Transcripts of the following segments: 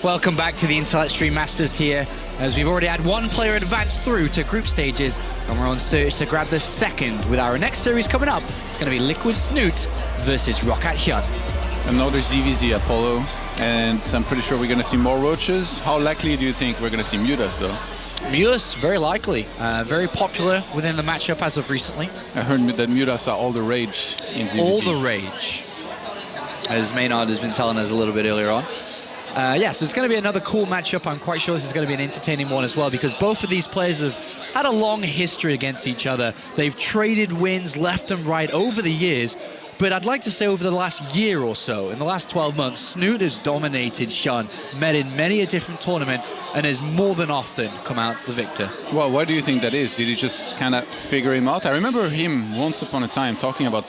Welcome back to the Twitch Masters here, as we've already had one player advance through to group stages, and we're on search to grab the second with our next series coming up. It's going to be Liquid Snute versus HyuN. Another ZvZ Apollo, and I'm pretty sure we're going to see more roaches. How likely do you think we're going to see Mutas, though? Mutas, very likely. Very popular within the matchup as of recently. I heard that Mutas are all the rage in ZvZ. All the rage, as Maynard has been telling us a little bit earlier on. Yeah, so it's going to be another cool matchup. I'm quite sure this is going to be an entertaining one as well, because both of these players have had a long history against each other. They've traded wins left and right over the years, but I'd like to say over the last year or so, in the last 12 months, Snute has dominated HyuN, met in many a different tournament, and has more than often come out the victor. Well, why do you think that is? Did he just kind of figure him out? I remember him once upon a time talking about,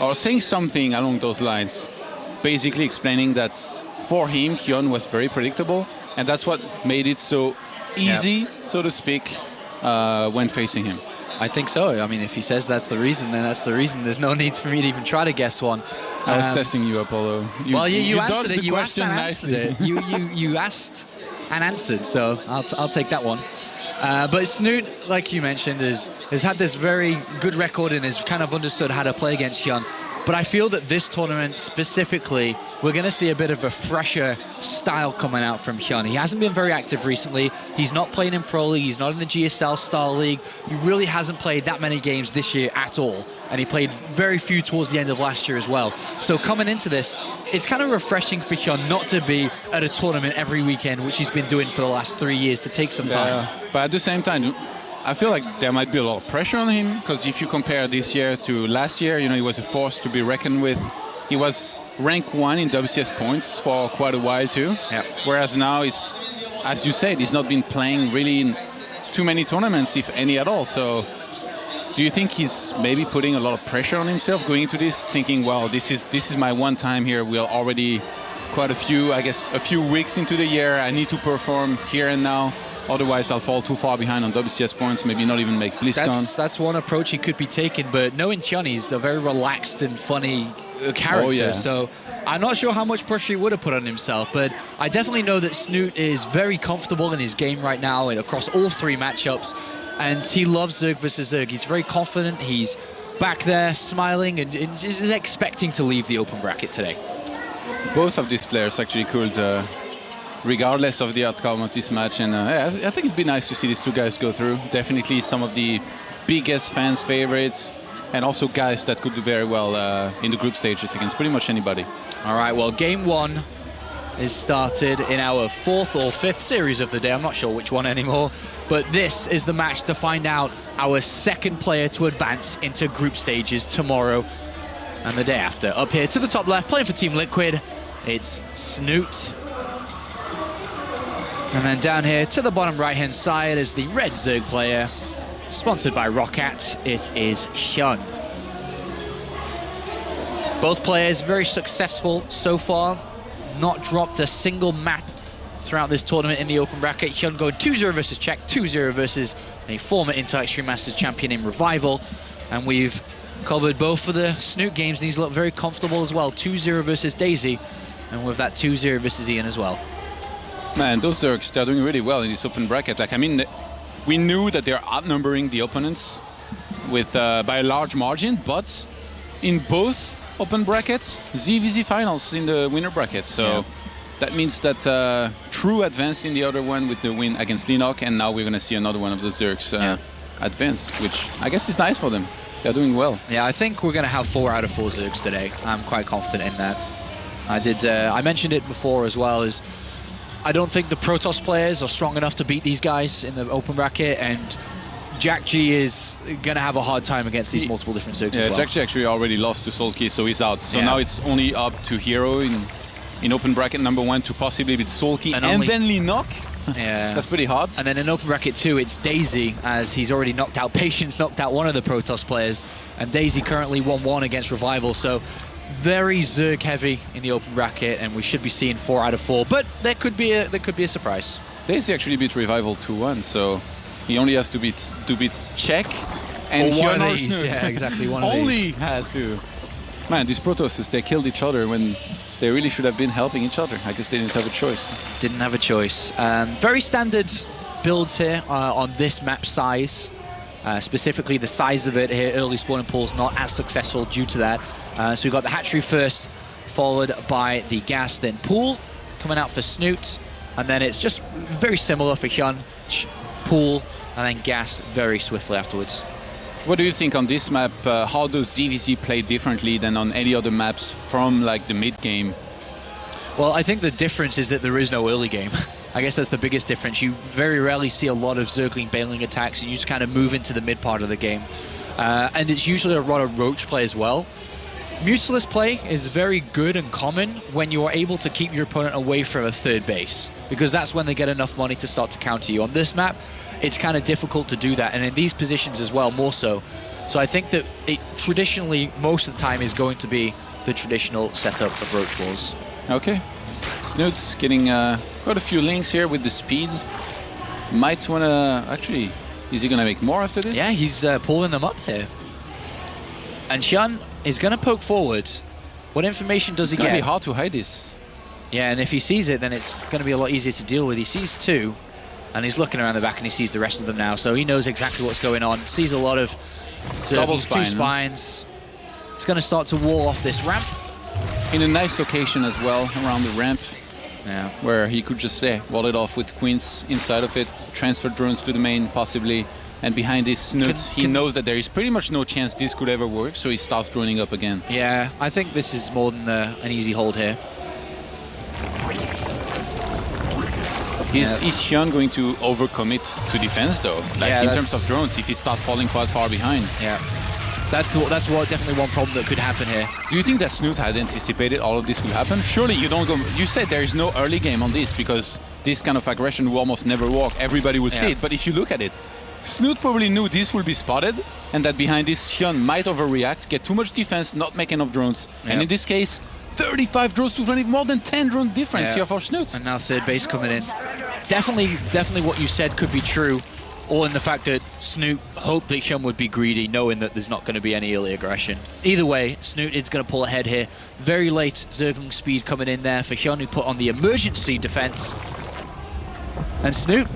or saying something along those lines, basically explaining that for him, HyuN was very predictable, and that's what made it so easy, so to speak, when facing him. I think so. I mean, if he says that's the reason, then that's the reason. There's no need for me to even try to guess one. I was testing you, Apollo. You answered it. You asked and answered it. You asked and answered, so I'll take that one. But Snute, like you mentioned, has had this very good record and has kind of understood how to play against HyuN. But I feel that this tournament specifically, we're going to see a bit of a fresher style coming out from HyuN. He hasn't been very active recently. He's not playing in Pro League. He's not in the GSL Star League. He really hasn't played that many games this year at all. And he played very few towards the end of last year as well. So coming into this, it's kind of refreshing for HyuN not to be at a tournament every weekend, which he's been doing for the last 3 years, to take some time. But at the same time, I feel like there might be a lot of pressure on him, because if you compare this year to last year, you know, he was a force to be reckoned with. He was rank 1 in WCS points for quite a while too. Yeah. Whereas now, he's, as you said, he's not been playing really in too many tournaments, if any at all. So do you think he's maybe putting a lot of pressure on himself going into this, thinking, well, this is my one time here. We're already quite a few weeks into the year. I need to perform here and now. Otherwise, I'll fall too far behind on WCS points, maybe not even make BlizzCon. That's one approach he could be taking, but knowing HyuN, he's a very relaxed and funny character, so I'm not sure how much pressure he would have put on himself, but I definitely know that Snute is very comfortable in his game right now and across all 3 matchups, and he loves ZvZ versus ZvZ. He's very confident, he's back there smiling and is expecting to leave the open bracket today. Both of these players actually could, regardless of the outcome of this match, and I think it'd be nice to see these 2 guys go through. Definitely some of the biggest fans' favorites, and also guys that could do very well in the group stages against pretty much anybody. All right, well, game 1 is started in our 4th or 5th series of the day. I'm not sure which one anymore, but this is the match to find out our second player to advance into group stages tomorrow and the day after. Up here to the top left, playing for Team Liquid, it's Snute. And then down here to the bottom right-hand side is the red ZvZ player, sponsored by Roccat. It is HyuN. Both players very successful so far, not dropped a single map throughout this tournament in the open bracket. HyuN going 2-0 versus Czech, 2-0 versus a former Twitch Masters champion in Revival. And we've covered both of the Snute games, and he's looked very comfortable as well. 2-0 versus Daisy, and with that 2-0 versus Ian as well. Man, those Zergs, they're doing really well in this open bracket. Like, I mean, we knew that they're outnumbering the opponents with by a large margin, but in both open brackets, ZvZ finals in the winner bracket. So that means that True advanced in the other one with the win against Linok, and now we're going to see another one of those Zergs advance, which I guess is nice for them. They're doing well. Yeah, I think we're going to have 4 out of 4 Zergs today. I'm quite confident in that. I mentioned it before as well, as I don't think the Protoss players are strong enough to beat these guys in the open bracket, and Jack G is going to have a hard time against these multiple different Zergs as well. Jack G actually already lost to Sulky, so he's out. So now it's only up to Hero in open bracket number 1 to possibly beat Sulky and then Linok. Yeah. That's pretty hard. And then in open bracket 2, it's Daisy, as he's already knocked out Patience, knocked out one of the Protoss players, and Daisy currently 1-1 against Revival. So very Zerg heavy in the open bracket, and we should be seeing 4 out of 4. But there could be a surprise. Daisy actually beat Revival 2-1, so he only has to beat Czech and one of these. Yeah, exactly, one of these. Only has to. Man, these Protosses, they killed each other when they really should have been helping each other. I guess they didn't have a choice. Didn't have a choice. Very standard builds here on this map size. Specifically the size of it here, early spawning pools not as successful due to that. So we've got the hatchery first, followed by the gas, then pool coming out for Snute. And then it's just very similar for HyuN, pool, and then gas very swiftly afterwards. What do you think on this map? How does ZvZ play differently than on any other maps from like the mid game? Well, I think the difference is that there is no early game. I guess that's the biggest difference. You very rarely see a lot of Zergling bailing attacks, and you just kind of move into the mid part of the game. And it's usually a lot of Roach play as well. Museless play is very good and common when you are able to keep your opponent away from a third base, because that's when they get enough money to start to counter you. On this map, it's kind of difficult to do that, and in these positions as well, more so. So I think that it traditionally, most of the time, is going to be the traditional setup of Roach Walls. Okay. Snute's getting quite a few links here with the speeds. Might want to... Actually, is he going to make more after this? Yeah, he's pulling them up here. And HyuN is going to poke forward. What information does he get? It's going to be hard to hide this. Yeah, and if he sees it, then it's going to be a lot easier to deal with. He sees two, and he's looking around the back, and he sees the rest of them now. So he knows exactly what's going on. Sees a lot of double spine, two spines. It's going to start to wall off this ramp. In a nice location as well, around the ramp. Yeah. Where he could just wall it off with queens inside of it, transfer drones to the main possibly, and behind this Snute, he knows that there is pretty much no chance this could ever work, so he starts droning up again. Yeah, I think this is more than an easy hold here. Is HyuN going to overcommit to defense though? Like yeah, in terms of drones, if he starts falling quite far behind. Yeah. That's definitely one problem that could happen here. Do you think that Snute had anticipated all of this would happen? Surely you don't go... You said there is no early game on this because this kind of aggression will almost never work. Everybody will see it. But if you look at it, Snute probably knew this will be spotted and that behind this HyuN might overreact, get too much defense, not make enough drones. And in this case, 35 drones to 20, more than 10 drone difference here for Snute. And now third base coming in. Definitely what you said could be true. All in the fact that Snute hoped that HyuN would be greedy, knowing that there's not going to be any early aggression. Either way, Snute is going to pull ahead here. Very late Zergling speed coming in there for HyuN, who put on the emergency defense. And Snute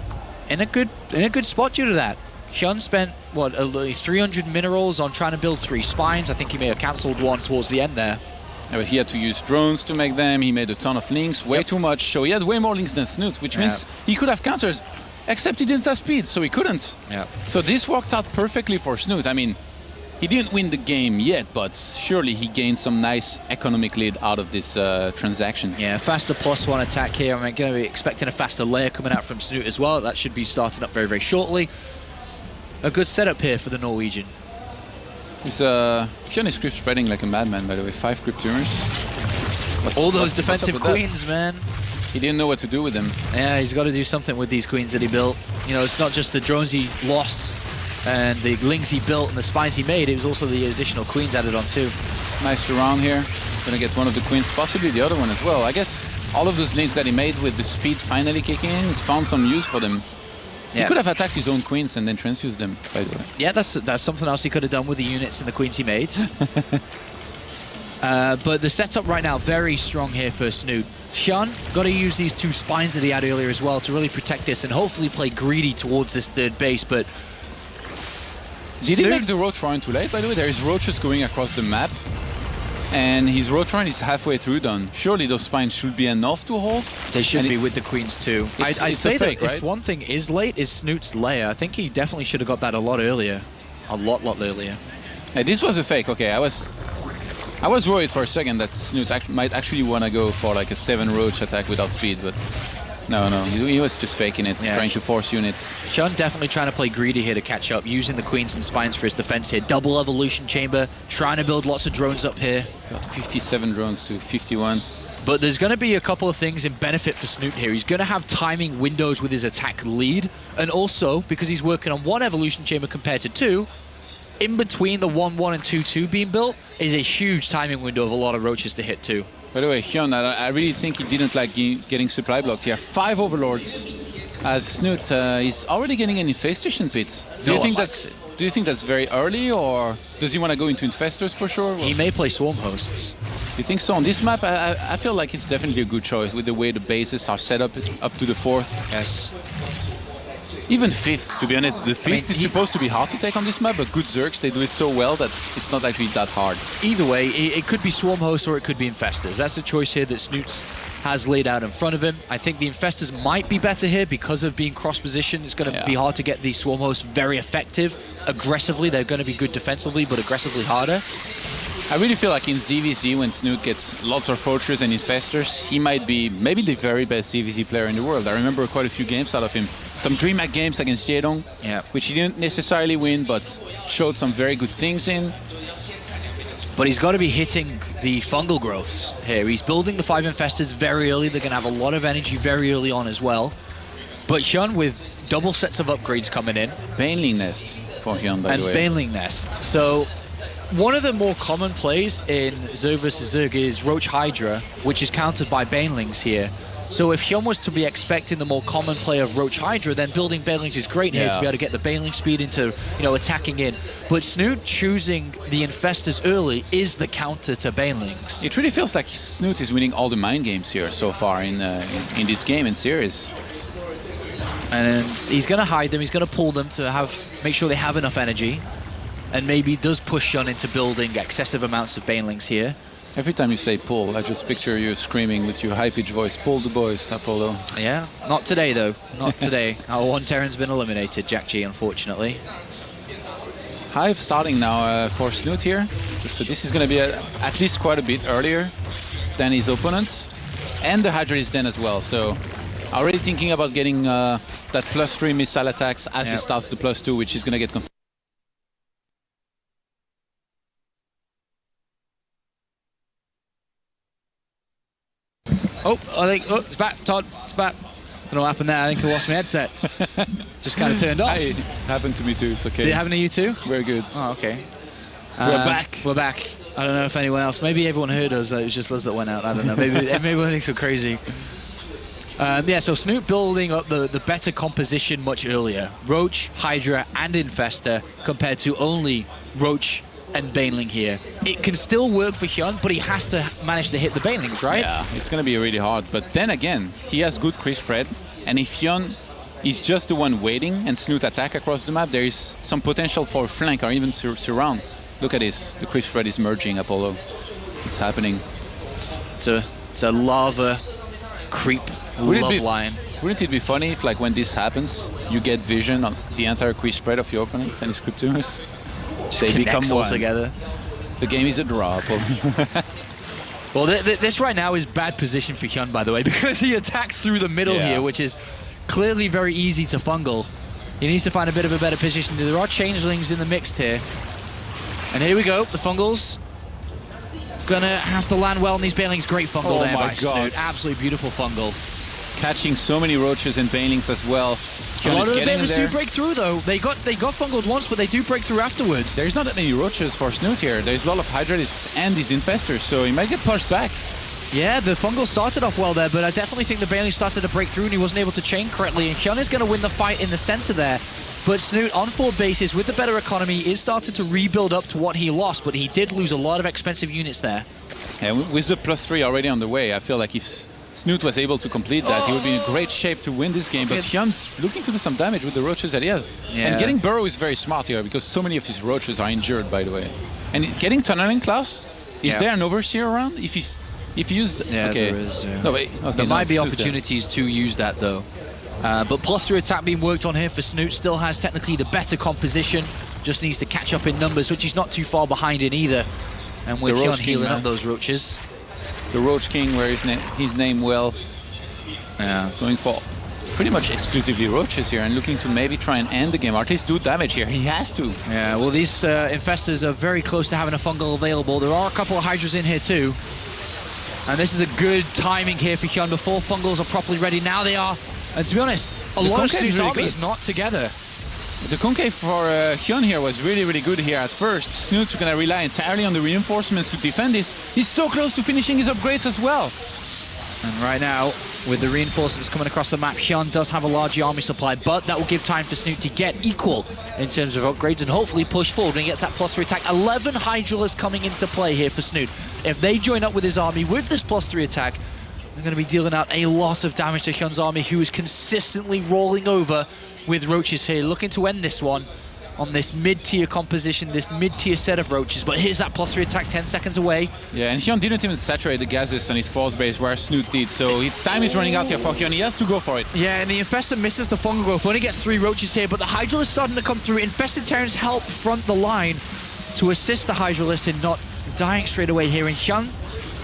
in a good spot due to that. HyuN spent, what, 300 minerals on trying to build 3 spines. I think he may have cancelled one towards the end there. Yeah, but he had to use drones to make them. He made a ton of links, way too much. So he had way more links than Snute, which means he could have countered. Except he didn't have speed, so he couldn't. Yeah. So this worked out perfectly for Snute. I mean, he didn't win the game yet, but surely he gained some nice economic lead out of this transaction. Yeah, faster +1 attack here. I'm going to be expecting a faster layer coming out from Snute as well. That should be starting up very, very shortly. A good setup here for the Norwegian. HyuN is crypt spreading like a madman, by the way. 5 cryptuners. All those defensive queens, man. He didn't know what to do with them. Yeah, he's got to do something with these queens that he built. You know, it's not just the drones he lost and the lings he built and the spines he made, it was also the additional queens added on too. Nice surround here. Gonna get one of the queens, possibly the other one as well. I guess all of those links that he made with the speed finally kicking in, he's found some use for them. He could have attacked his own queens and then transfused them, by the way. Yeah, that's something else he could have done with the units and the queens he made. But the setup right now, very strong here for Snute. HyuN got to use these 2 spines that he had earlier as well to really protect this and hopefully play greedy towards this third base, but... Did he make the roach run too late, by the way? There is roaches going across the map, and his roach run is halfway through done. Surely those spines should be enough to hold? They should be with the queens too. I'd say fake, that right? if one thing is late, is Snute's layer. I think he definitely should have got that a lot earlier. A lot earlier. Hey, this was a fake, okay. I was worried for a second that Snute might actually want to go for like a 7 roach attack without speed, but no, he was just faking it, trying to force units. HyuN definitely trying to play greedy here to catch up, using the queens and spines for his defense here. Double evolution chamber, trying to build lots of drones up here. Got 57 drones to 51. But there's going to be a couple of things in benefit for Snute here. He's going to have timing windows with his attack lead, and also, because he's working on 1 evolution chamber compared to 2, in between the 1-1 and 2-2 being built is a huge timing window of a lot of roaches to hit too. By the way, HyuN, I really think he didn't like getting supply blocked here. 5 overlords as Snute is already getting an infestation pit. Do you think that's... do you think that's very early, or does he want to go into infestors for sure? He may play Swarm Hosts. You think so? On this map, I feel like it's definitely a good choice with the way the bases are set up up to the 4th. Yes. Even 5th, to be honest. The 5th is supposed to be hard to take on this map, but good Zergs, they do it so well that it's not actually that hard. Either way, it could be Swarm Hosts or it could be Infestors. That's the choice here that Snute has laid out in front of him. I think the Infestors might be better here because of being cross-positioned. It's going to be hard to get the Swarm Hosts very effective. Aggressively, they're going to be good defensively, but aggressively harder. I really feel like in ZvZ, when Snute gets lots of Poachers and Infestors, he might be maybe the very best ZvZ player in the world. I remember quite a few games out of him. Some DreamHack games against Jaedong, which he didn't necessarily win, but showed some very good things in. But he's got to be hitting the fungal growths here. He's building the 5 Infestors very early. They're going to have a lot of energy very early on as well. But HyuN with double sets of upgrades coming in. Baneling Nests for HyuN, by the way. And Baneling Nest. So one of the more common plays in ZvZ vs. ZvZ is Roach Hydra, which is countered by Banelings here. So if HyuN was to be expecting the more common play of Roach Hydra, then building Banelings is great here to be able to get the Baneling speed into, attacking in. But Snute choosing the Infestors early is the counter to Banelings. It really feels like Snute is winning all the mind games here so far in this game and series. And he's going to hide them, he's going to pull them to make sure they have enough energy. And maybe does push HyuN into building excessive amounts of Banelings here. Every time you say pull, I just picture you screaming with your high-pitched voice, pull the boys, Apollo. Yeah, not today though, not today. Our one Terran's been eliminated, Jack G, unfortunately. Hive starting now for Snute here. So this is going to be at least quite a bit earlier than his opponents. And the Hydra is then as well, so already thinking about getting that +3 missile attacks as he starts the +2, which is going to get it's back, Todd, it's back. I don't know what happened there, I think I lost my headset. Just kind of turned off. It happened to me too, it's okay. Did it happen to you too? Very good. Oh, okay. We're back. We're back. I don't know if anyone else, maybe everyone heard us, it was just us that went out, I don't know. Maybe everyone thinks we're crazy. So Snute building up the better composition much earlier. Roach, Hydra, and Infestor compared to only Roach and Baneling here. It can still work for HyuN, but he has to manage to hit the Banelings, right? Yeah, it's going to be really hard. But then again, he has good Chris Fred, and if HyuN is just the one waiting and Snute attack across the map, there is some potential for flank or even surround. Look at this, the Chris Fred is merging, Apollo. It's happening. It's a lava creep love line. Wouldn't it be funny if, like, when this happens, you get vision on the entire Chris Spread of your opponents and his Cryptuners? They become one together. The game is a draw. Well, this right now is bad position for HyuN, by the way, because he attacks through the middle here, which is clearly very easy to fungal. He needs to find a bit of a better position. There are changelings in the mix here. And here we go, the fungals. Gonna have to land well on these Banelings. Great fungal there by Snute. Absolutely beautiful fungal. Catching so many roaches and Banelings as well. A lot of the Banelings do break through though. They got fungaled once, but they do break through afterwards. There's not that many roaches for Snute here. There's a lot of Hydralis and these Infestors, so he might get pushed back. Yeah, the fungal started off well there, but I definitely think the Banelings started to break through and he wasn't able to chain correctly. And HyuN is going to win the fight in the center there. But Snute, on 4 bases, with the better economy, is starting to rebuild up to what he lost, but he did lose a lot of expensive units there. And with the +3 already on the way, I feel like if Snute was able to complete that, he would be in great shape to win this game. But HyuN's looking to do some damage with the roaches that he has. Yeah. And getting Burrow is very smart here, because so many of his roaches are injured, by the way. And getting Tunneling Klaus, is there an Overseer around? If he used... Yeah, there is. No, wait. Okay, there might be opportunities to use that, though. But +3 attack being worked on here for Snute. Still has technically the better composition. Just needs to catch up in numbers, which he's not too far behind in either. And with HyuN healing up those roaches. The Roach King, where his name well. Going for pretty much exclusively roaches here and looking to maybe try and end the game, or at least do damage here. He has to. Yeah, well, these Infestors are very close to having a fungal available. There are a couple of Hydras in here too. And this is a good timing here for HyuN before fungals are properly ready. Now they are. And to be honest, a lot of Snute's army is not together. The concave for HyuN here was really, really good here at first. Snute's going to rely entirely on the reinforcements to defend this. He's so close to finishing his upgrades as well. And right now, With the reinforcements coming across the map, HyuN does have a large army supply, but that will give time for Snute to get equal in terms of upgrades and hopefully push forward when he gets that +3 attack. 11 Hydralists coming into play here for Snute. If they join up with his army with this +3 attack, they're going to be dealing out a lot of damage to HyuN's army, who is consistently rolling over with roaches here, looking to end this one on this mid-tier composition, this mid-tier set of roaches. But here's that +3 attack 10 seconds away. Yeah, and HyuN didn't even saturate the gases on his fourth base where Snute did, so his time is running out here for HyuN. He has to go for it. Yeah, and the Infestor misses the fungal growth, only gets 3 roaches here, but the Hydralisk is starting to come through. Infested Terrans help front the line to assist the Hydralisk in not dying straight away here, and HyuN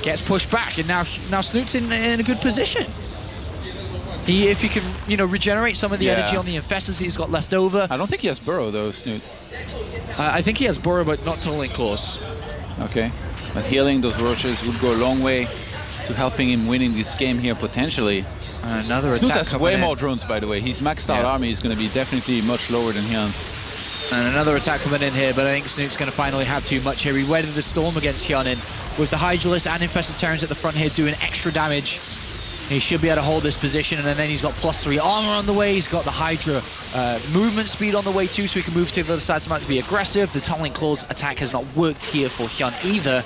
gets pushed back, and now Snute's in a good position. If he can, regenerate some of the energy on the Infestors he's got left over. I don't think he has Burrow though, Snute. I think he has Burrow, but not Tunneling Claws. Okay, but healing those roaches would go a long way to helping him winning this game here potentially. Another Snute attack has way more drones, by the way. His maxed out army is going to be definitely much lower than HyuN's. And another attack coming in here, but I think Snute's going to finally have too much here. He weathered the storm against HyuN, and with the Hydralisk and Infested Terrans at the front here doing extra damage, he should be able to hold this position, and then he's got +3 armor on the way. He's got the Hydra movement speed on the way too, so he can move to the other side to be aggressive. The Tunneling Claws attack has not worked here for HyuN either.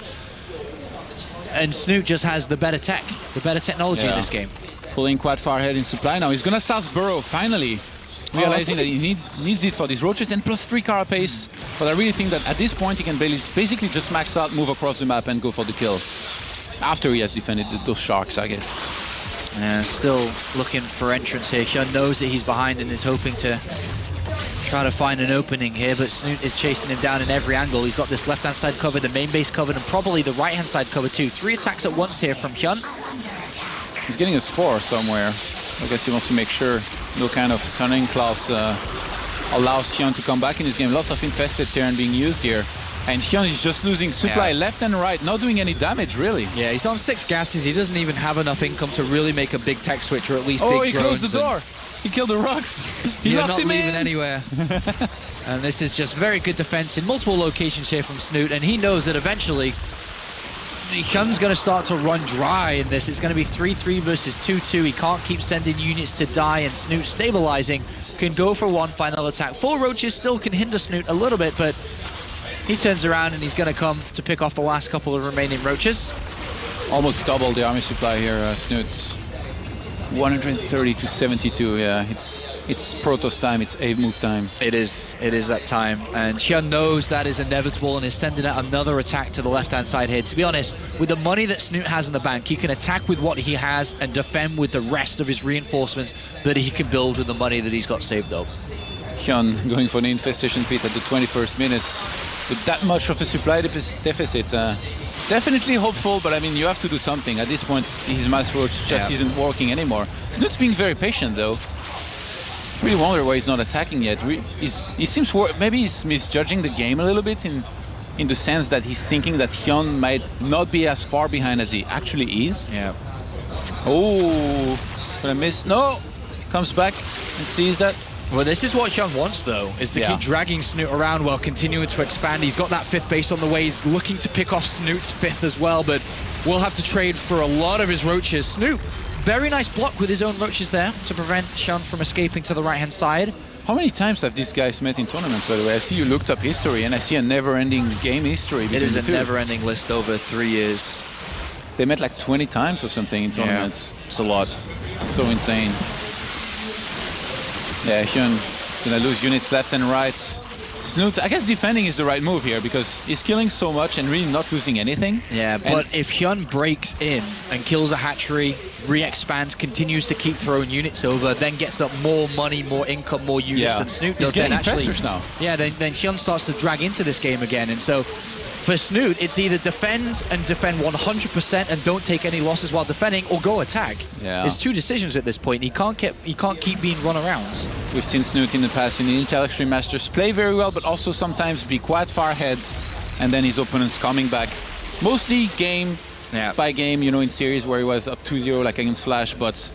And Snute just has the better tech, the better technology in this game. Pulling quite far ahead in supply now. He's going to start Burrow finally, realizing that he needs it for these roaches and +3 carapace. But I really think that at this point he can basically just max out, move across the map and go for the kill. After he has defended those sharks, I guess. Still looking for entrance here. HyuN knows that he's behind and is hoping to try to find an opening here, but Snute is chasing him down in every angle. He's got this left-hand side covered, the main base covered, and probably the right-hand side covered too. 3 attacks at once here from HyuN. He's getting a spore somewhere. I guess he wants to make sure no kind of Tunneling Claws allows HyuN to come back in this game. Lots of Infested Terran being used here. And HyuN is just losing supply left and right, not doing any damage, really. Yeah, he's on 6 gases. He doesn't even have enough income to really make a big tech switch, or at least big drones. Oh, he closed the door. He killed the rocks. He locked him in. You're not leaving anywhere. And this is just very good defense in multiple locations here from Snute, and he knows that eventually HyuN's going to start to run dry in this. It's going to be 3-3 versus 2-2. He can't keep sending units to die, and Snute stabilizing can go for one final attack. 4 roaches still can hinder Snute a little bit, but he turns around and he's going to come to pick off the last couple of remaining roaches. Almost double the army supply here, Snute's 130 to 72. Yeah, it's Protoss time, it's A move time. It is that time, and HyuN knows that is inevitable and is sending out another attack to the left-hand side here. To be honest, with the money that Snute has in the bank, he can attack with what he has and defend with the rest of his reinforcements that he can build with the money that he's got saved up. HyuN going for the infestation pit at the 21st minute. With that much of a supply deficit, definitely hopeful, but I mean, you have to do something. At this point, his mass roach just isn't working anymore. Snute's being very patient, though. I really wonder why he's not attacking yet. He seems maybe he's misjudging the game a little bit in the sense that he's thinking that HyuN might not be as far behind as he actually is. Yeah. Oh, gonna miss. No, comes back and sees that. Well, this is what HyuN wants, though, is to keep dragging Snute around while continuing to expand. He's got that 5th base on the way. He's looking to pick off Snute's 5th as well, but will have to trade for a lot of his roaches. Snute, very nice block with his own roaches there to prevent HyuN from escaping to the right-hand side. How many times have these guys met in tournaments, by the way? I see you looked up history, and I see a never-ending game history. It is a never-ending list over 3 years. They met like 20 times or something in tournaments. Yeah, it's a lot. So insane. Yeah, HyuN gonna lose units left and right. Snute, I guess defending is the right move here because he's killing so much and really not losing anything. Yeah, but if HyuN breaks in and kills a hatchery, re-expands, continues to keep throwing units over, then gets up more money, more income, more units than Snute does, then actually now. Yeah, then HyuN starts to drag into this game again, and so for Snute, it's either defend 100% and don't take any losses while defending, or go attack. Yeah. It's 2 decisions at this point. He can't keep being run around. We've seen Snute in the past in the Intel Extreme Masters play very well, but also sometimes be quite far ahead, and then his opponents coming back. Mostly game by game, you know, in series where he was up 2-0 like against Flash, but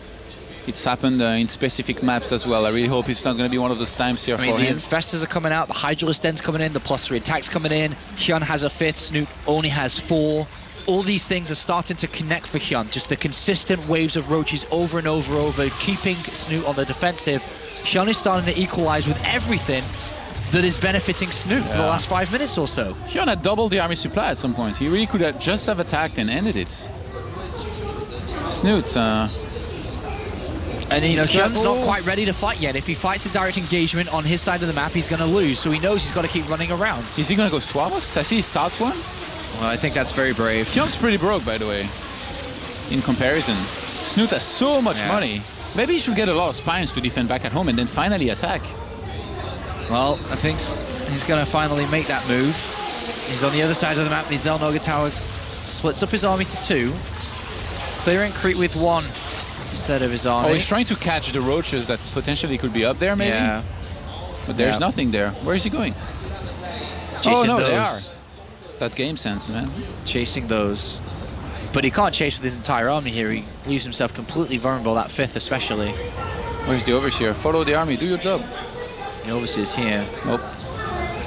it's happened in specific maps as well. I really hope it's not going to be one of those times here for him. The Infestors are coming out, the Hydralisk den's coming in, the +3 attacks coming in. HyuN has a 5th, Snute only has 4. all these things are starting to connect for HyuN. Just the consistent waves of roaches over and over, keeping Snute on the defensive. HyuN is starting to equalize with everything that is benefiting Snute for the last 5 minutes or so. HyuN had doubled the army supply at some point. He really could have just have attacked and ended it. Snute, and you know, HyuN's not quite ready to fight yet. If he fights a direct engagement on his side of the map, he's going to lose. So he knows he's got to keep running around. Is he going to go Swavos? I see he starts one. Well, I think that's very brave. HyuN's pretty broke, by the way, in comparison. Snute has so much money. Maybe he should get a lot of spines to defend back at home and then finally attack. Well, I think he's going to finally make that move. He's on the other side of the map. The Zelnoga Tower splits up his army to 2. Clearing Crete with 1 set of his army. Oh, he's trying to catch the roaches that potentially could be up there, maybe? Yeah. But there's nothing there. Where is he going? Chasing no, those. they are. That game sense, man. Chasing those. But he can't chase with his entire army here. He leaves himself completely vulnerable, that 5th especially. Where's the overseer? Follow the army, do your job. The overseer's here. Nope.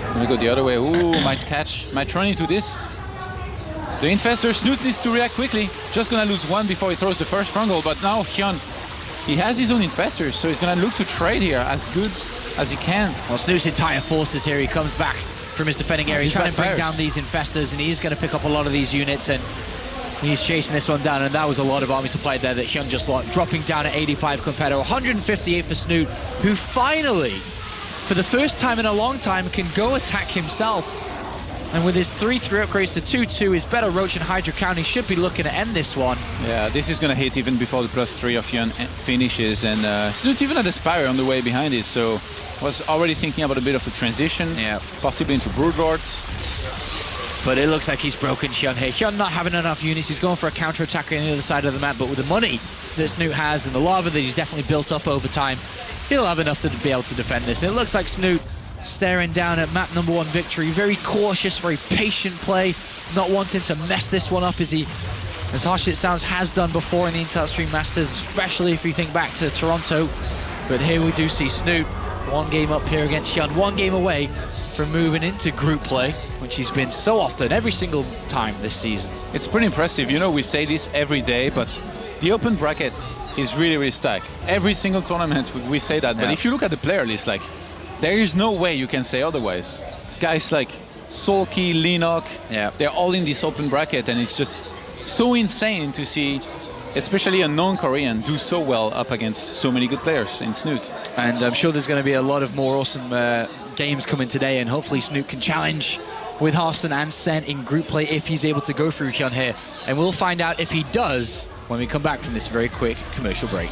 I'm gonna go the other way. Ooh, might run into this. The infestor, Snute needs to react quickly. Just gonna lose 1 before he throws the first stronghold, but now HyuN, he has his own infestors, so he's gonna look to trade here as good as he can. Well, Snute's entire forces here. He comes back from his defending area. He's trying to bring down these infestors, and he's gonna pick up a lot of these units, and he's chasing this one down, and that was a lot of army supply there that HyuN just lost, dropping down at 85 compared to 158 for Snute, who finally, for the first time in a long time, can go attack himself. And with his 3-3 upgrades to 2-2, his better Roach and Hydra County should be looking to end this one. Yeah, this is going to hit even before the +3 of HyuN finishes. And Snute even had a Spire on the way behind it, so was already thinking about a bit of a transition, possibly into Broodlords. But it looks like he's broken HyuN here. HyuN not having enough units. He's going for a counter-attack on the other side of the map, but with the money that Snute has and the lava that he's definitely built up over time, he'll have enough to be able to defend this. And it looks like Snute staring down at map number 1 victory. Very cautious, very patient play, not wanting to mess this one up as he, as harsh as it sounds, has done before in the Intel Extreme Masters, especially if you think back to Toronto. But here we do see Snute, 1 game up here against HyuN, 1 game away from moving into group play, which he's been so often, every single time this season. It's pretty impressive. You know, we say this every day, but the open bracket is really, really stacked. Every single tournament we say that, but if you look at the player list, like, there is no way you can say otherwise. Guys like Solky, Linok, they're all in this open bracket, and it's just so insane to see, especially a non-Korean, do so well up against so many good players in Snute. And I'm sure there's going to be a lot of more awesome games coming today, and hopefully Snute can challenge with Harston and Sen in group play if he's able to go through HyuN here. And we'll find out if he does when we come back from this very quick commercial break.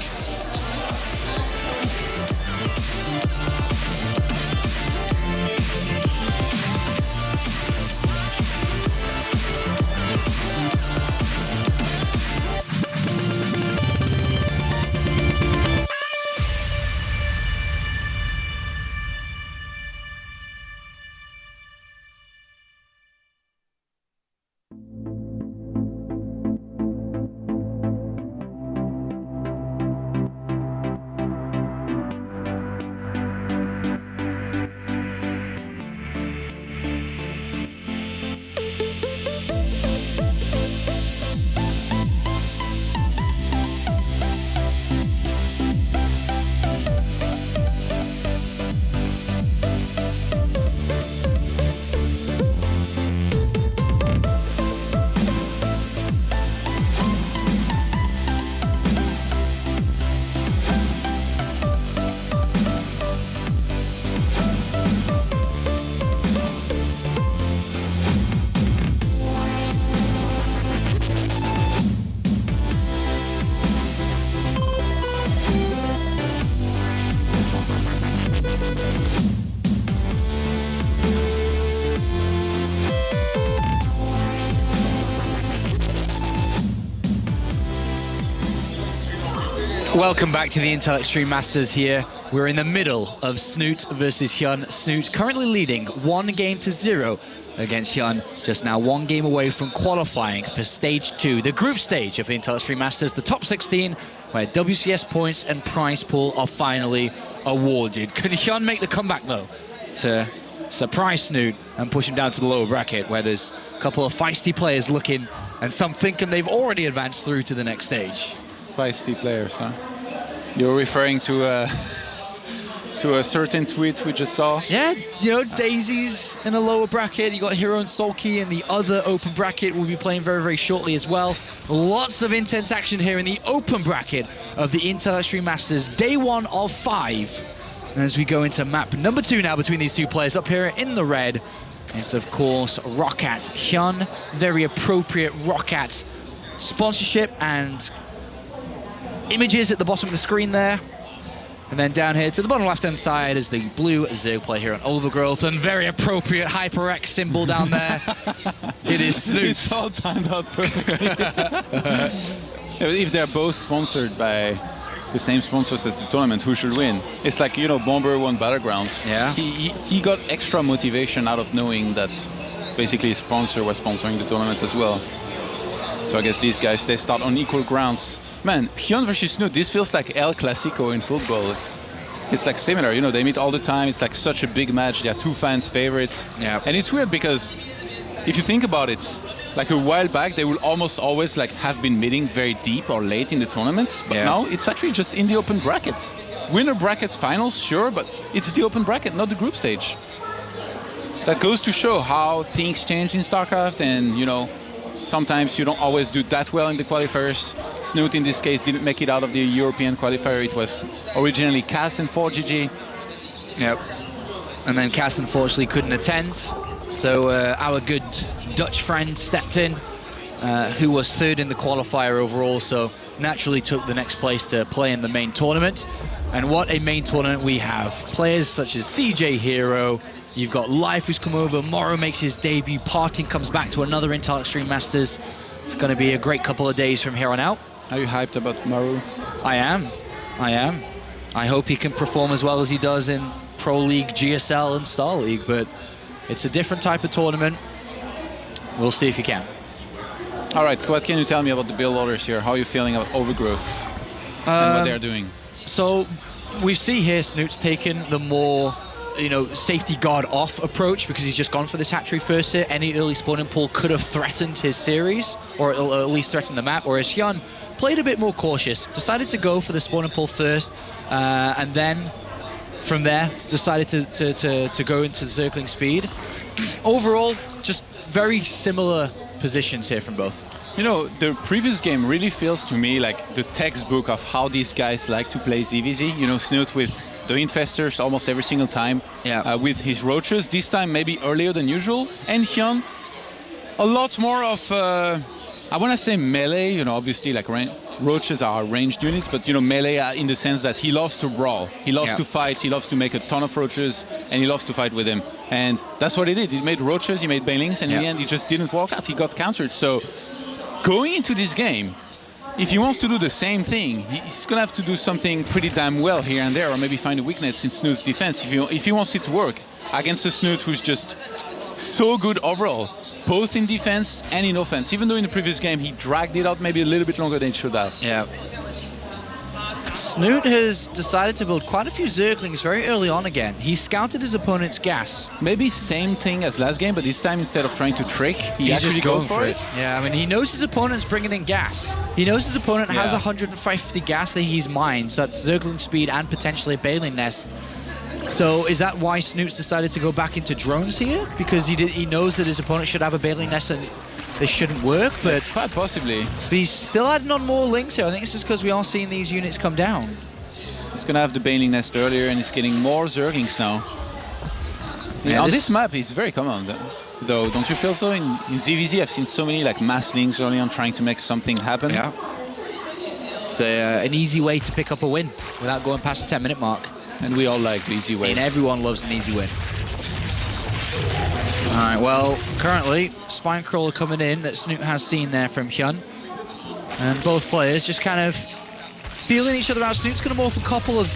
Welcome back to the Intel Extreme Masters here. We're in the middle of Snute versus HyuN. Snute currently leading 1-0 against HyuN, just now 1 game away from qualifying for stage 2, the group stage of the Intel Extreme Masters, the top 16, where WCS points and prize pool are finally awarded. Can HyuN make the comeback though to surprise Snute and push him down to the lower bracket, where there's a couple of feisty players looking and some thinking they've already advanced through to the next stage. Feisty players, huh? You're referring to a certain tweet we just saw? Yeah, you know, Daisy's in a lower bracket. You got HyuN ZvZ in the other open bracket. We'll be playing very, very shortly as well. Lots of intense action here in the open bracket of the Intel Extreme Masters, day 1 of 5. As we go into map number 2 now between these two players up here in the red. It's, of course, Roccat HyuN. Very appropriate Roccat sponsorship and images at the bottom of the screen there. And then down here to the bottom left-hand side is the blue ZvZ player here on Overgrowth, and very appropriate HyperX symbol down there. It is Snute. It's all timed out perfectly. If they're both sponsored by the same sponsors as the tournament, who should win? It's like, you know, Bomber won Battlegrounds. Yeah. He got extra motivation out of knowing that basically his sponsor was sponsoring the tournament as well. So I guess these guys, they start on equal grounds. Man, HyuN versus Snute, this feels like El Clasico in football. It's like similar, you know, they meet all the time. It's like such a big match. They are two fans' favorites. Yeah. And it's weird because if you think about it, like a while back, they will almost always like have been meeting very deep or late in the tournaments. But now it's actually just in the open brackets. Winner brackets finals, sure, but it's the open bracket, not the group stage. That goes to show how things change in StarCraft, and, you know, sometimes you don't always do that well in the qualifiers. Snute, in this case, didn't make it out of the European qualifier. It was originally Cass and 4GG. Yep. And then Cass, unfortunately, couldn't attend. So our good Dutch friend stepped in, who was 3rd in the qualifier overall, so naturally took the next place to play in the main tournament. And what a main tournament we have. Players such as CJ Hero, you've got Life who's come over, Morrow makes his debut, Parting comes back to another Intel Extreme Masters. It's going to be a great couple of days from here on out. Are you hyped about Morrow? I am. I hope he can perform as well as he does in Pro League, GSL and Star League, but it's a different type of tournament. We'll see if he can. All right, what can you tell me about the build orders here? How are you feeling about Overgrowth and what they're doing? So we see here Snute's taken the more, you know, safety guard off approach because he's just gone for this hatchery first here. Any early spawning pool could have threatened his series, or at least threatened the map, whereas HyuN played a bit more cautious, decided to go for the spawning pool first, and then from there decided to go into the circling speed. Overall, just very similar positions here from both. You know, the previous game really feels to me like the textbook of how these guys like to play ZvZ. You know, Snute with the infestors almost every single time, with his roaches, this time maybe earlier than usual, and HyuN a lot more of, I want to say melee, you know, obviously like roaches are ranged units, but, you know, melee in the sense that he loves to brawl, he loves to fight, he loves to make a ton of roaches, and he loves to fight with them. And that's what he did. He made roaches, he made banelings, and in the end, he just didn't walk out. He got countered. So going into this game, if he wants to do the same thing, he's going to have to do something pretty damn well here and there, or maybe find a weakness in Snute's defense if he wants it to work against a Snute who's just so good overall, both in defense and in offense. Even though in the previous game he dragged it out maybe a little bit longer than he should have. Yeah. Snute has decided to build quite a few Zerglings very early on again. He scouted his opponent's gas. Maybe same thing as last game, but this time instead of trying to trick, he actually goes for it. Yeah, I mean, he knows his opponent's bringing in gas. He knows his opponent has 150 gas that he's mined, so that's Zergling speed and potentially a Baleen Nest. So is that why Snute's decided to go back into drones here? Because he knows that his opponent should have a Baleen Nest and they shouldn't work, but quite possibly. But he's still adding on more links here. I think it's just because we are seeing these units come down. He's gonna have the Baleen Nest earlier, and he's getting more Zerglings now. Yeah, on this map, it's very common, though. Don't you feel so? In ZvZ, I've seen so many like mass links early on trying to make something happen. Yeah. It's an easy way to pick up a win without going past the 10-minute mark. And we all like the easy way. And everyone loves an easy win. All right, well, currently, Spinecrawler coming in that Snute has seen there from HyuN. And both players just kind of feeling each other out. Snute's going to morph a couple of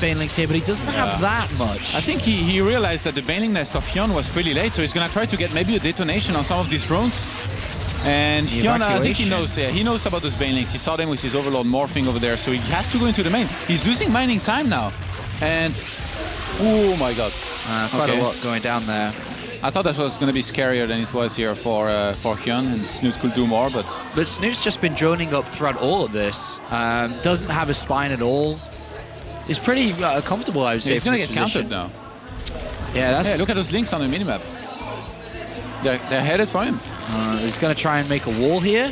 Banelings here, but he doesn't have that much. I think he realized that the Baneling Nest of HyuN was pretty late, so he's going to try to get maybe a detonation on some of these drones. And HyuN, I think he knows about those Banelings. He saw them with his Overlord morphing over there, so he has to go into the main. He's losing mining time now. And, oh my god. Quite a lot going down there. I thought that was going to be scarier than it was here for HyuN, and Snute could do more, but Snute's just been droning up throughout all of this. Doesn't have a spine at all. He's pretty comfortable, I would say. He's going to get countered now. Yeah, that's... Yeah, look at those links on the minimap. They're headed for him. He's going to try and make a wall here.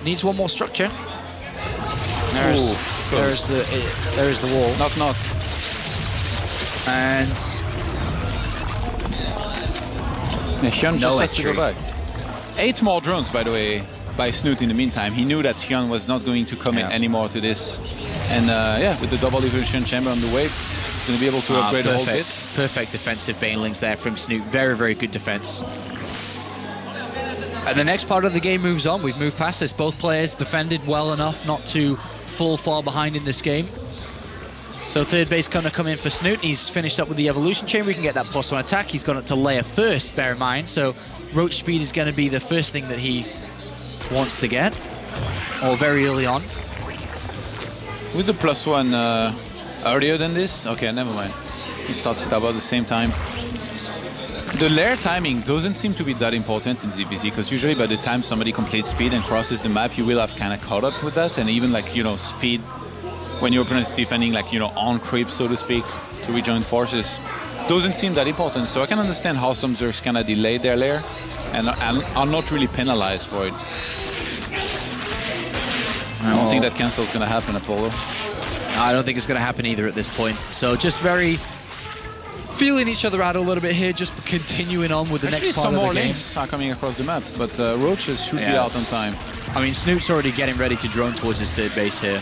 Needs one more structure. There's the wall. Knock, knock. And... Yeah, HyuN just has to go back. 8 more drones, by the way, by Snute in the meantime. He knew that HyuN was not going to commit anymore to this. And yeah, with the double evolution chamber on the way, he's going to be able to upgrade a whole bit. Perfect defensive banelings there from Snute. Very, very good defense. And the next part of the game moves on. We've moved past this. Both players defended well enough not to fall far behind in this game. So third base going to come in for Snute. He's finished up with the evolution chamber. We can get that +1 attack. He's gone up to layer first, bear in mind. So roach speed is going to be the first thing that he wants to get, or very early on. With the +1 earlier than this? Okay, never mind. He starts at about the same time. The layer timing doesn't seem to be that important in ZvZ, because usually by the time somebody completes speed and crosses the map, you will have kind of caught up with that. And even like, you know, speed when your opponent's defending, like, you know, on creep, so to speak, to rejoin forces, doesn't seem that important. So I can understand how some Zergs kind of delay their lair and are not really penalized for it. I don't think that cancel is going to happen, Apollo. I don't think it's going to happen either at this point. So just very feeling each other out a little bit here, just continuing on with the next part of the game. Some more links are coming across the map, but roaches should be out on time. I mean, Snute's already getting ready to drone towards his third base here.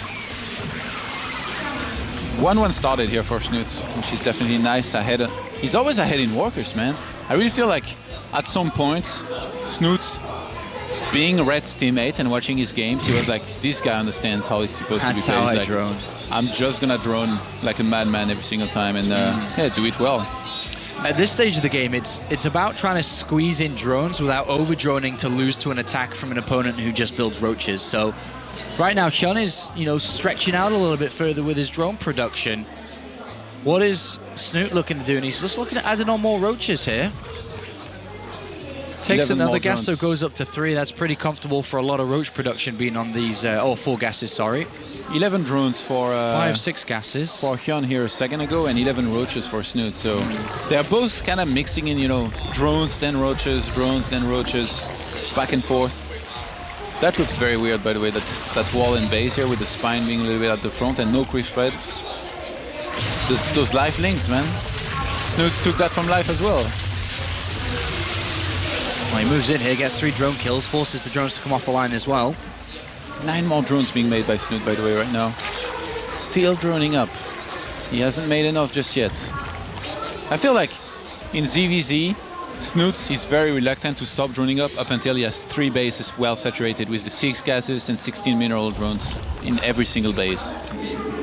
1-1 started here for Snute, which is definitely nice. Ahead. He's always ahead in workers, man. I really feel like at some points, Snute's being Red's teammate and watching his games, he was like, this guy understands how he's supposed to be played. That's how I like, drone. I'm just gonna drone like a madman every single time and yeah, do it well. At this stage of the game, it's about trying to squeeze in drones without over-droning to lose to an attack from an opponent who just builds roaches. So right now, HyuN is, you know, stretching out a little bit further with his drone production. What is Snute looking to do? And he's just looking at adding on more roaches here. Takes another gas, so goes up to 3. That's pretty comfortable for a lot of roach production being on these, 4 gases, sorry. 11 drones for 5-6 gases for HyuN here a second ago, and 11 roaches for Snute. So they're both kind of mixing in, you know, drones then roaches, back and forth. That looks very weird, by the way. That wall and base here with the spine being a little bit at the front and no creep spread. Those life links, man. Snute took that from life as well. Well, he moves in here, gets 3 drone kills, forces the drones to come off the line as well. 9 more drones being made by Snute, by the way, right now. Still droning up. He hasn't made enough just yet. I feel like in ZvZ, Snute is very reluctant to stop droning up until he has 3 bases well saturated with the 6 gases and 16 mineral drones in every single base.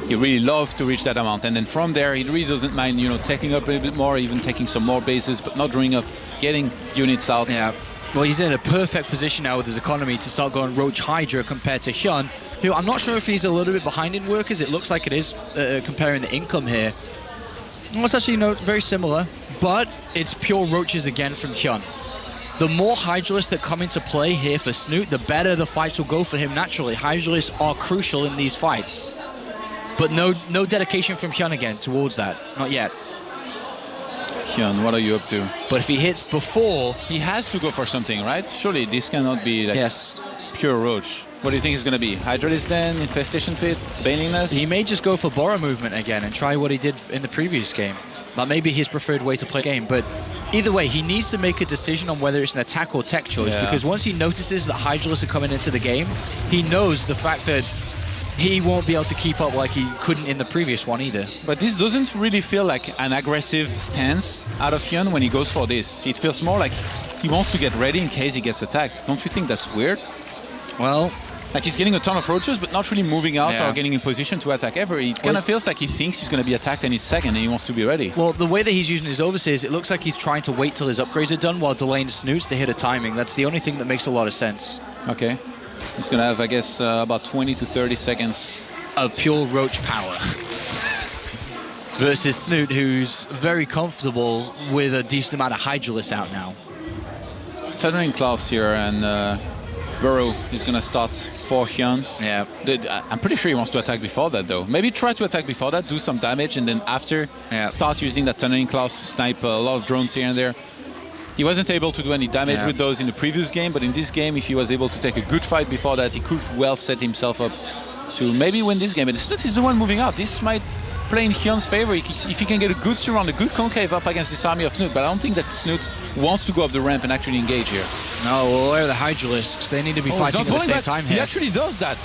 He really loves to reach that amount, and then from there he really doesn't mind, you know, taking up a little bit more, even taking some more bases, but not droning up, getting units out. Yeah. Well, he's in a perfect position now with his economy to start going Roach Hydra compared to HyuN, who I'm not sure if he's a little bit behind in workers. It looks like it is comparing the income here. Well, it's actually, you know, very similar, but it's pure roaches again from HyuN. The more Hydralisks that come into play here for Snute, the better the fights will go for him naturally. Hydralisks are crucial in these fights. But no dedication from HyuN again towards that. Not yet. HyuN, what are you up to? But if he hits before... He has to go for something, right? Surely this cannot be like pure roach. What do you think he's going to be? Hydralisk then? Infestation Pit? Baneliness? He may just go for Borrow movement again and try what he did in the previous game. That may be his preferred way to play the game. But either way, he needs to make a decision on whether it's an attack or tech choice. Because once he notices that Hydralisks are coming into the game, he knows the fact that he won't be able to keep up like he couldn't in the previous one either. But this doesn't really feel like an aggressive stance out of HyuN when he goes for this. It feels more like he wants to get ready in case he gets attacked. Don't you think that's weird? Well, like he's getting a ton of roaches, but not really moving out or getting in position to attack ever. It kind of feels like he thinks he's going to be attacked any second and he wants to be ready. Well, the way that he's using his overseers, it looks like he's trying to wait till his upgrades are done while delaying Snutes to hit a timing. That's the only thing that makes a lot of sense. Okay. He's going to have, I guess, about 20 to 30 seconds of pure roach power. versus Snute, who's very comfortable with a decent amount of Hydralis out now. Turning Klaus here, and Burrow is going to start for HyuN. Yeah. I'm pretty sure he wants to attack before that, though. Maybe try to attack before that, do some damage, and then after start using that Turning Klaus to snipe a lot of drones here and there. He wasn't able to do any damage with those in the previous game, but in this game, if he was able to take a good fight before that, he could well set himself up to maybe win this game. And Snute is the one moving out. This might play in HyuN's favor if he can get a good surround, a good concave up against this army of Snute. But I don't think that Snute wants to go up the ramp and actually engage here. No, well, where are the Hydralisks? They need to be fighting at the same time here. He actually does that.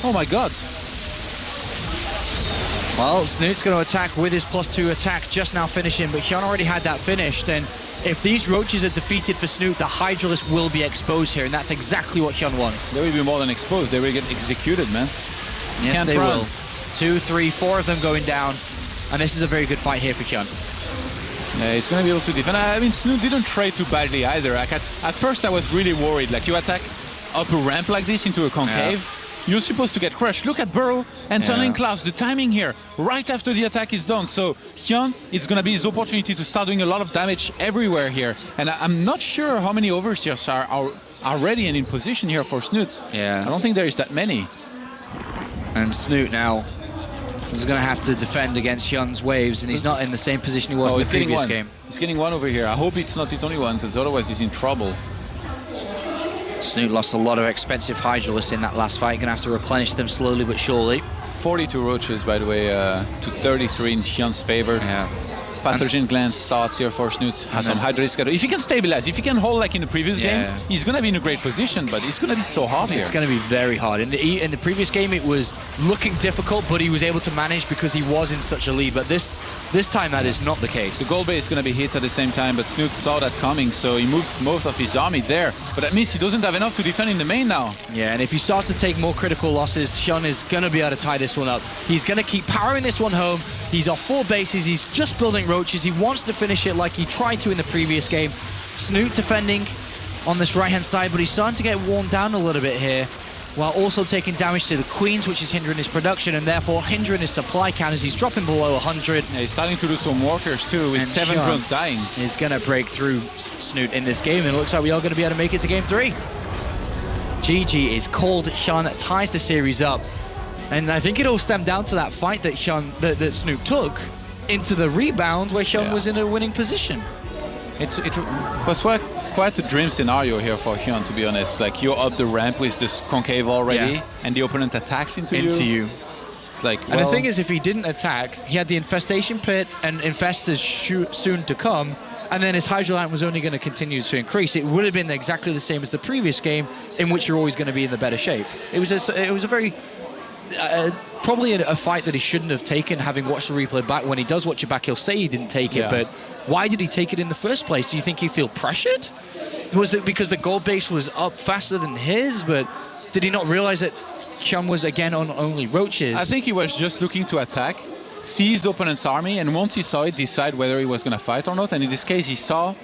Oh my god. Well, Snute's going to attack with his +2 attack, just now finishing, but HyuN already had that finished. And if these roaches are defeated for Snute, the Hydralisk will be exposed here, and that's exactly what HyuN wants. They will be more than exposed. They will get executed, man. Yes, they will. 2, 3, 4 of them going down, and this is a very good fight here for HyuN. Yeah, he's going to be able to defend. I mean, Snute didn't trade too badly either. Like at first, I was really worried. Like, you attack up a ramp like this into a concave, you're supposed to get crushed. Look at Burrow and Turning Klaus, the timing here, right after the attack is done. So HyuN, it's going to be his opportunity to start doing a lot of damage everywhere here. And I'm not sure how many overseers are ready and in position here for Snute. Yeah. I don't think there is that many. And Snute now is going to have to defend against HyuN's waves, and he's not in the same position he was in the previous game. He's getting one over here. I hope it's not his only one, because otherwise he's in trouble. Snute lost a lot of expensive Hydralis in that last fight. Going to have to replenish them slowly but surely. 42 roaches, by the way, to 33 in HyuN's favor. Yeah. Pathogen gland starts here for Snute. Has some Hydralis. If he can stabilize, if he can hold like in the previous game, he's going to be in a great position, but it's going to be so hard here. It's going to be very hard. In the previous game, it was looking difficult, but he was able to manage because he was in such a lead. But this time, that is not the case. The gold base is going to be hit at the same time, but Snute saw that coming, so he moves most of his army there. But that means he doesn't have enough to defend in the main now. Yeah, and if he starts to take more critical losses, HyuN is going to be able to tie this one up. He's going to keep powering this one home. He's off 4 bases. He's just building roaches. He wants to finish it like he tried to in the previous game. Snute defending on this right-hand side, but he's starting to get worn down a little bit here, while also taking damage to the queens, which is hindering his production and therefore hindering his supply count as he's dropping below 100. Yeah, he's starting to lose some workers too, with 7 drones dying. He's going to break through Snute in this game, and it looks like we are going to be able to make it to game 3. GG is called. HyuN ties the series up. And I think it all stemmed down to that fight that that Snute took into the rebound where HyuN was in a winning position. It was quite a dream scenario here for HyuN, to be honest. Like, you're up the ramp with this concave already, and the opponent attacks into you. It's like, and the thing is, if he didn't attack, he had the infestation pit and infestors soon to come, and then his Hydrolant was only going to continue to increase. It would have been exactly the same as the previous game, in which you're always going to be in the better shape. It was a very probably a fight that he shouldn't have taken. Having watched the replay back, when he does watch it back, he'll say he didn't take it, but why did he take it in the first place? Do you think he feel pressured? Was it because the gold base was up faster than his, but did he not realize that HyuN was again on only roaches? I think he was just looking to attack, seize the opponent's army, and once he saw it, decide whether he was going to fight or not. And in this case, he saw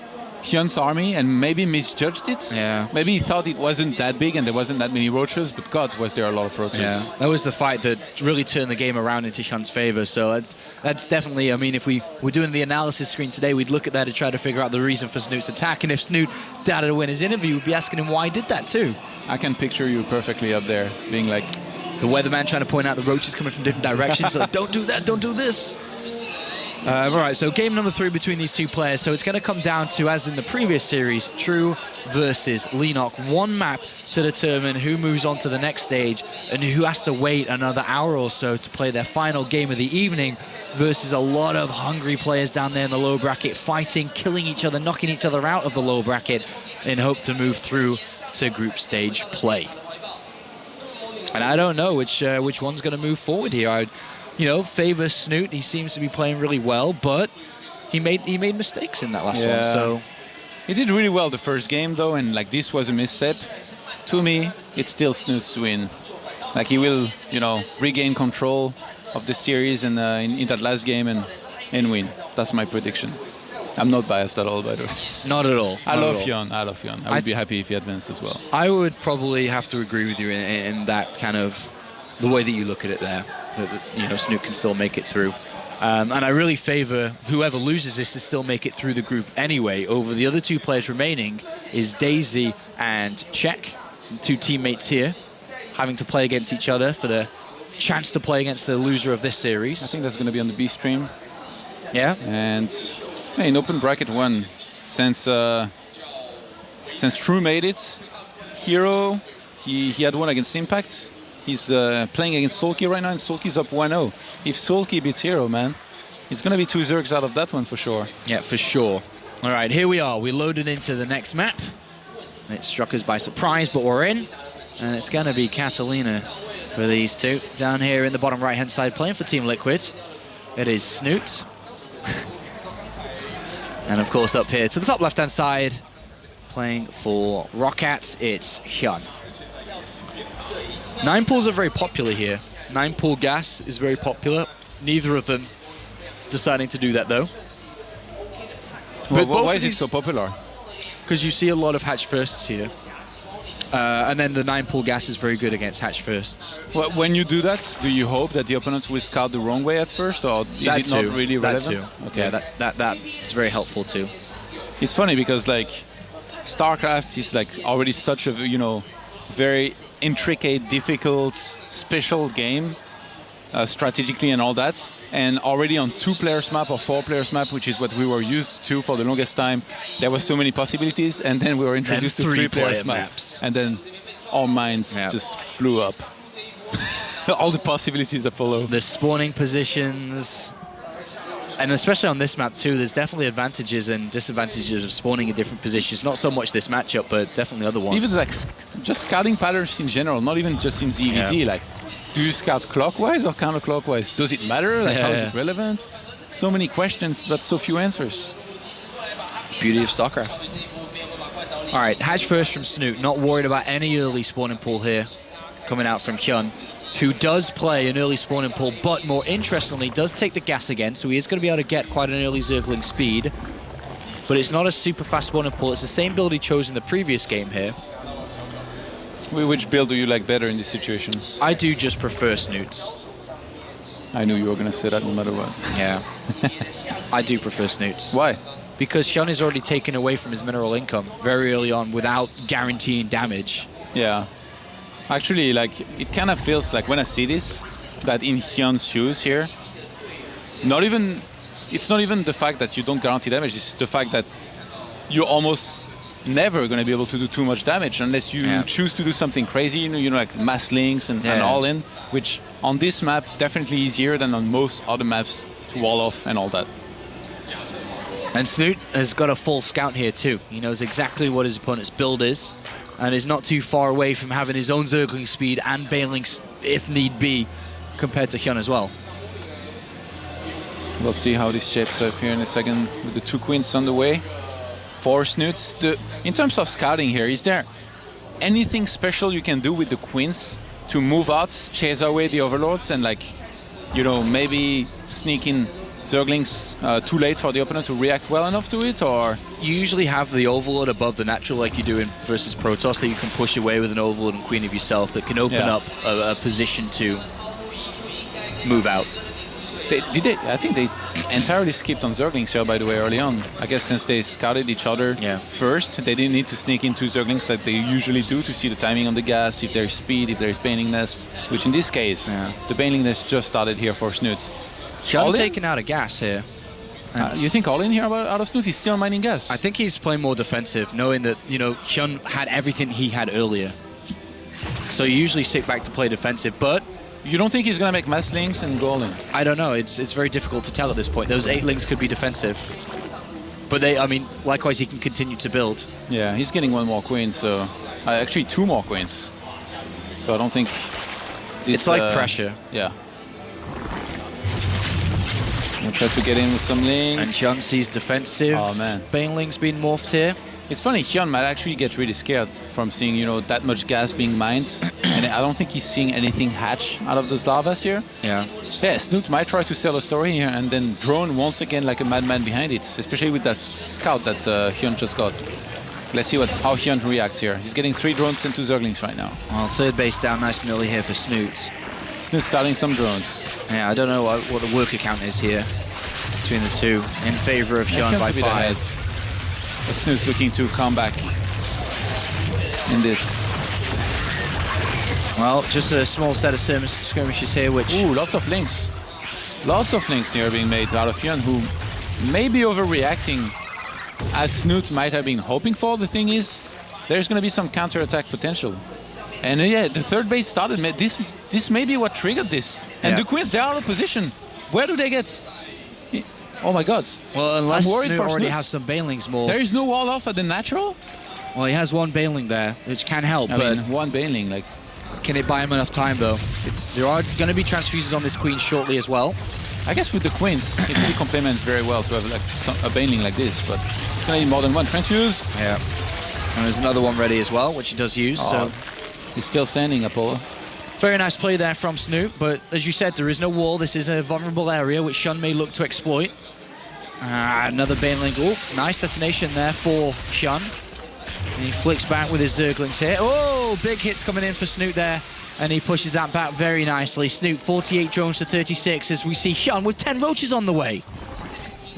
HyuN's army and maybe misjudged it. Yeah. Maybe he thought it wasn't that big and there wasn't that many roaches, but God, was there a lot of roaches. Yeah. That was the fight that really turned the game around into HyuN's favor. So that's definitely, I mean, if we were doing the analysis screen today, we'd look at that and try to figure out the reason for Snute's attack. And if Snute doubted to win his interview, we'd be asking him why he did that too. I can picture you perfectly up there, being like the weatherman trying to point out the roaches coming from different directions. Like, don't do that, don't do this. All right, so game number 3 between these two players. So it's going to come down to, as in the previous series, True versus Lenok. 1 map to determine who moves on to the next stage and who has to wait another hour or so to play their final game of the evening, versus a lot of hungry players down there in the low bracket, fighting, killing each other, knocking each other out of the low bracket in hope to move through to group stage play. And I don't know which one's going to move forward here. I'd, favor Snute. He seems to be playing really well, but he made mistakes in that last one. So he did really well the first game though, and like this was a misstep. To me, it's still Snute's win. Like he will, regain control of the series and in that last game and win. That's my prediction. I'm not biased at all, by the way. Not at all. I love HyuN. I would be happy if he advanced as well. I would probably have to agree with you in that kind of the way that you look at it there. That Snute can still make it through. And I really favor whoever loses this to still make it through the group anyway. Over the other two players remaining is Daisy and Czech, two teammates here, having to play against each other for the chance to play against the loser of this series. I think that's going to be on the B stream. Yeah. And in open bracket 1, since True made it, Hero, he had won against Impact. He's playing against Sulky right now, and Sulky's up 1-0. If Sulky beats Hero, man, it's going to be 2 Zergs out of that one for sure. Yeah, for sure. All right, here we are. We loaded into the next map. It struck us by surprise, but we're in. And it's going to be Catalina for these two. Down here in the bottom right-hand side, playing for Team Liquid, it is Snute. And of course, up here to the top left-hand side, playing for Rockats, it's HyuN. 9 pools are very popular here. 9 pool gas is very popular. Neither of them deciding to do that though. But why is it so popular? Because you see a lot of hatch firsts here. And then the 9 pool gas is very good against hatch firsts. Well, when you do that, do you hope that the opponents will scout the wrong way at first, or is it not really relevant? That too. Okay. Yeah, that is very helpful too. It's funny because like StarCraft is like already such a very intricate, difficult, special game, strategically and all that. And already on 2 players map or 4 players map, which is what we were used to for the longest time, there were so many possibilities. And then we were introduced to 3 players maps. And then our minds just blew up. All the possibilities that follow. The spawning positions. And especially on this map too, there's definitely advantages and disadvantages of spawning in different positions. Not so much this matchup, but definitely other ones. Even like just scouting patterns in general, not even just in ZvZ. Yeah. Like, do you scout clockwise or counterclockwise? Does it matter? Like, how is it relevant? So many questions, but so few answers. Beauty of StarCraft. All right, hatch first from Snute. Not worried about any early spawning pool here, coming out from HyuN, who does play an early spawning pool, but more interestingly, does take the gas again, so he is going to be able to get quite an early Zergling speed. But it's not a super fast spawning pool. It's the same build he chose in the previous game here. Which build do you like better in this situation? I do just prefer Snutes. I knew you were going to say that no matter what. Yeah. I do prefer Snutes. Why? Because HyuN is already taken away from his mineral income very early on without guaranteeing damage. Yeah. Actually, like, it kind of feels like when I see this, that in HyuN's shoes here, it's not even the fact that you don't guarantee damage, it's the fact that you're almost never going to be able to do too much damage unless you choose to do something crazy, like mass links and all in, which on this map definitely easier than on most other maps to wall off and all that. And Snute has got a full scout here too. He knows exactly what his opponent's build is and is not too far away from having his own Zergling speed and bailing if need be compared to HyuN as well. We'll see how this shapes up here in a second with the 2 queens on the way. 4 Snutes. In terms of scouting here, is there anything special you can do with the queens to move out, chase away the overlords, and maybe sneak in Zerglings too late for the opponent to react well enough to it, or? You usually have the overlord above the natural like you do in versus Protoss that you can push away with an overlord and queen of yourself that can open up a position to move out. I think they entirely skipped on Zerglings here, by the way, early on. I guess since they scouted each other first, they didn't need to sneak into Zerglings like they usually do to see the timing on the gas, if there's speed, if there's Baneling Nest, which in this case, the Baneling Nest just started here for Snute. HyuN taking out a gas here. You think all in here out of Snute? He's still mining gas. I think he's playing more defensive, knowing that, HyuN had everything he had earlier. So you usually sit back to play defensive, but you don't think he's going to make mass links and go all in? I don't know. It's very difficult to tell at this point. Those 8 links could be defensive. But likewise, he can continue to build. Yeah, he's getting 1 more queen, so... actually, 2 more queens. So I don't think... It's like pressure. Yeah. I'll try to get in with some links. And HyuN sees defensive. Oh, man. Baneling's been morphed here. It's funny, HyuN might actually get really scared from seeing, that much gas being mined. And I don't think he's seeing anything hatch out of those lavas here. Yeah. Yeah, Snute might try to sell a story here and then drone once again like a madman behind it, especially with that scout that HyuN just got. Let's see how HyuN reacts here. He's getting 3 drones and 2 Zerglings right now. Well, 3rd base down nice and early here for Snute. Snute starting some drones. Yeah, I don't know what the worker count is here between the two in favor of HyuN by 5. Snute's looking to come back in this. Well, just a small set of skirmishes here, which... Ooh, lots of links. Lots of links here being made out of HyuN, who may be overreacting as Snute might have been hoping for. The thing is, there's going to be some counter-attack potential. And yeah, the third base started. This may be what triggered this. And the Queens, they're out of position. Where do they get? Oh my God. Well, unless Snute already has some banelings more. There is no wall off at the natural? Well, he has one baneling there, which can help. I mean, one baneling, like... Can it buy him enough time, though? There are going to be transfuses on this Queen shortly as well. I guess with the Queens, it really complements very well to have like a baneling like this, but it's going to need more than one transfuse. Yeah. And there's another one ready as well, which he does use. So he's still standing, Apollo. Very nice play there from Snute, but as you said, there is no wall. This is a vulnerable area which HyuN may look to exploit. Another baneling. Oh, nice detonation there for HyuN. And he flicks back with his Zerglings here. Oh, big hits coming in for Snute there. And he pushes that back very nicely. Snute, 48 drones to 36 as we see HyuN with 10 roaches on the way.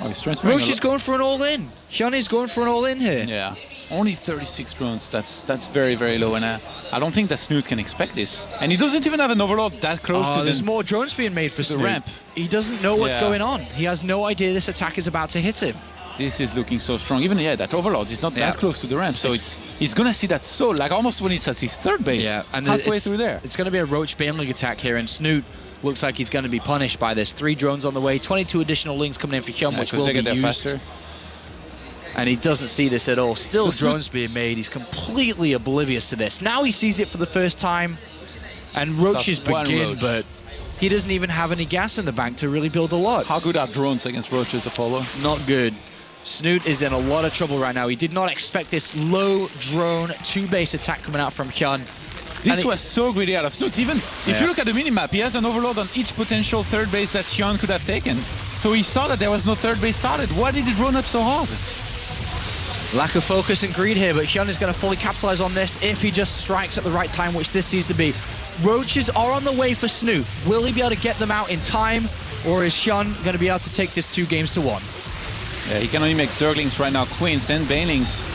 Oh, he's transferring. Roach is going for an all-in. HyuN is going for an all-in here. Yeah, only 36 drones. That's very, very low. And I don't think that Snute can expect this. And he doesn't even have an overload that close to there's more drones being made for the Snute. ramp. He doesn't know what's going on. He has no idea this attack is about to hit him. This is looking so strong. Even, that overload is not that close to the ramp. So he's going to see that so, like almost when it's at his third base. Yeah, and halfway through there. It's going to be a Roach baneling attack here, and Snute looks like he's going to be punished by this. 3 drones on the way, 22 additional links coming in for HyuN, which will be used. Faster. And he doesn't see this at all. Still drones being made. He's completely oblivious to this. Now he sees it for the first time, and roaches begin, but he doesn't even have any gas in the bank to really build a lot. How good are drones against roaches, Apollo? Not good. Snute is in a lot of trouble right now. He did not expect this low drone 2-base attack coming out from HyuN. This was so greedy out of Snute. Even if you look at the minimap, he has an overload on each potential third base that HyuN could have taken. So he saw that there was no third base started. Why did he drone up so hard? Lack of focus and greed here, but HyuN is going to fully capitalize on this if he just strikes at the right time, which this seems to be. Roaches are on the way for Snute. Will he be able to get them out in time, or is HyuN going to be able to take this 2 games to 1? Yeah, he can only make Zerglings right now, Queens and banelings.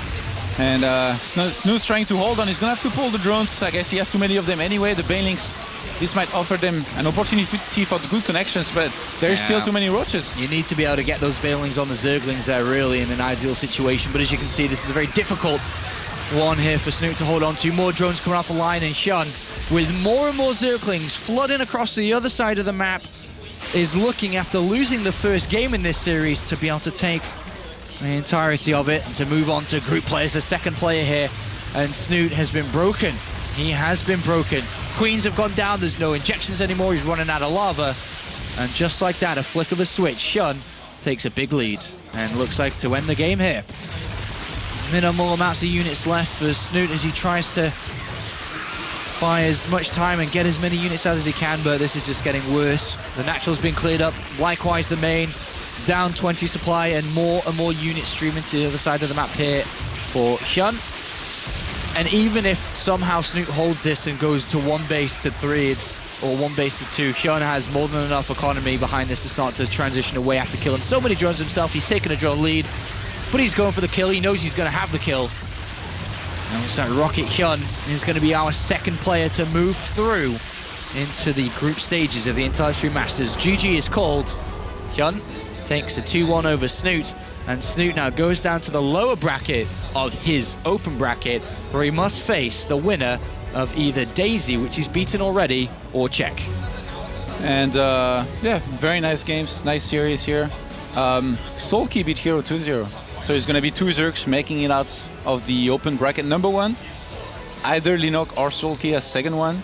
And Snute's trying to hold on. He's going to have to pull the drones. I guess he has too many of them anyway. The banelings, this might offer them an opportunity for the good connections, but there's still too many roaches. You need to be able to get those banelings on the Zerglings there, really, in an ideal situation. But as you can see, this is a very difficult one here for Snute to hold on to. More drones coming off the line, and HyuN, with more and more Zerglings flooding across the other side of the map, is looking, after losing the first game in this series, to be able to take the entirety of it and to move on to group players. The second player here, and Snute has been broken. He has been broken. Queens have gone down. There's no injections anymore. He's running out of lava. And just like that, a flick of a switch, HyuN takes a big lead and looks like to end the game here. Minimal amounts of units left for Snute as he tries to buy as much time and get as many units out as he can, but this is just getting worse. The natural's been cleared up, likewise the main. Down 20 supply, and more units streaming to the other side of the map here for HyuN. And even if somehow Snute holds this and goes to 1 base to 3, or 1 base to 2, HyuN has more than enough economy behind this to start to transition away after killing so many drones himself. He's taken a drone lead, but he's going for the kill. He knows he's going to have the kill. And looks like Rocket HyuN is going to be our second player to move through into the group stages of the Intellectual Masters. GG is called. HyuN takes a 2-1 over Snute, and Snute now goes down to the lower bracket of his open bracket, where he must face the winner of either Daisy, which he's beaten already, or Czech. And yeah, very nice games, nice series here. Sulky beat Hero 2-0. So it's going to be 2 Zergs making it out of the open bracket number 1. Either Linok or Sulky as second one.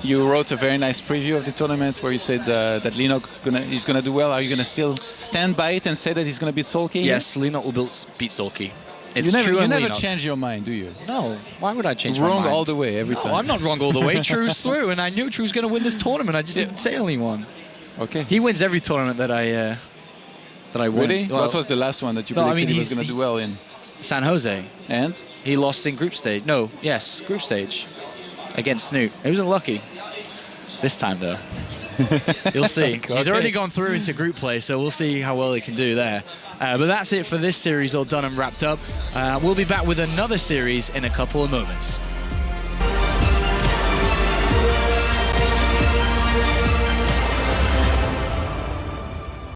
You wrote a very nice preview of the tournament where you said that Linok is going to do well. Are you going to still stand by it and say that he's going to beat Sulky? Yes, Linok will beat Sulky. It's you never change your mind, do you? No, why would I change my mind? Wrong all the way, every time. No, I'm not wrong all the way. True's through, and I knew True was going to win this tournament. I just didn't tell anyone. Okay. He wins every tournament that I win. Really? Well, what was the last one that you predicted he was going to do well in? San Jose. And? He lost in group stage. No, yes, group stage against Snute. He was unlucky. this time, though. You'll see. He's already gone through into group play, so we'll see how well he can do there. But that's it for this series, all done and wrapped up. We'll be back with another series in a couple of moments.